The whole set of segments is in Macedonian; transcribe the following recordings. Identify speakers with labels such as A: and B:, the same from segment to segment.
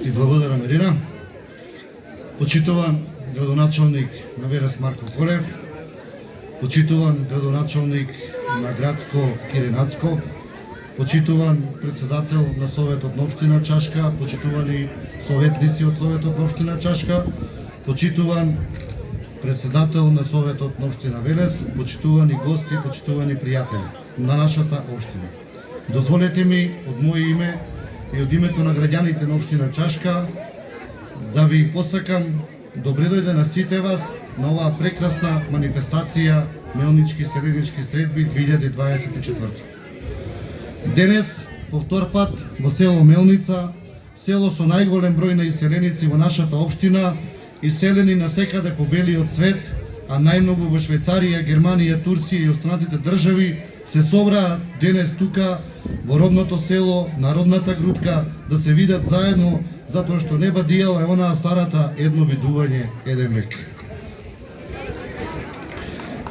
A: Ти благодарам, Ирина. Почитуван градоначалник на Велес Марко Колев, почитуван градоначалник на Градско Кирин Ацков, почитуван председател на Советот на општина Чашка, почитувани советници од Советот на општина Чашка, почитуван председател на Советот на општина Велес, почитувани гости, почитувани пријатели на нашата општина. Дозволете ми од моје име и од името на граѓаните на општина Чашка да ви посакам добре дојде на сите вас на оваа прекрасна манифестација Мелнички селенички средби 2024. Денес, по втор пат, во село Мелница, село со најголем број на иселеници во нашата општина, иселени насекаде по белиот свет, а најмногу во Швајцарија, Германија, Турција и останатите држави, се собраа денес тука во родното село, на родната грудка, да се видат заедно, затоа што не бадијала е онаа старата едно видување, еден век.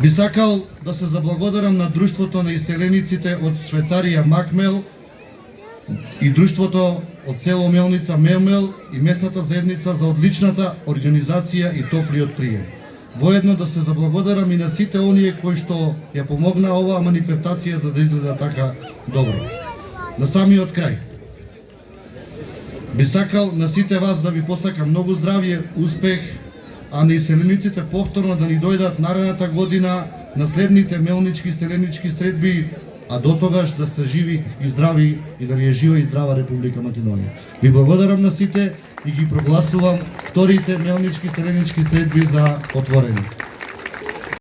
A: Би сакал да се заблагодарам на Друштвото на иселениците од Швајцарија Макмел и Друштвото од село Мелница Мелмел и местната заедница за одличната организација и топлиот прием. Воедно да се заблагодарам и на сите оние кои што ја помогна оваа манифестација за да изгледа така добро. На самиот крај, би сакал на сите вас да ви посакам многу здравје, успех, а на иселениците повторно да ни дојдат наредната година на следните мелнички селенички средби, а до тогаш да сте живи и здрави и да ви е жива и здрава Република Македонија. Ви благодарам на сите и ги прогласувам вторите мелнички селенички средби за отворени.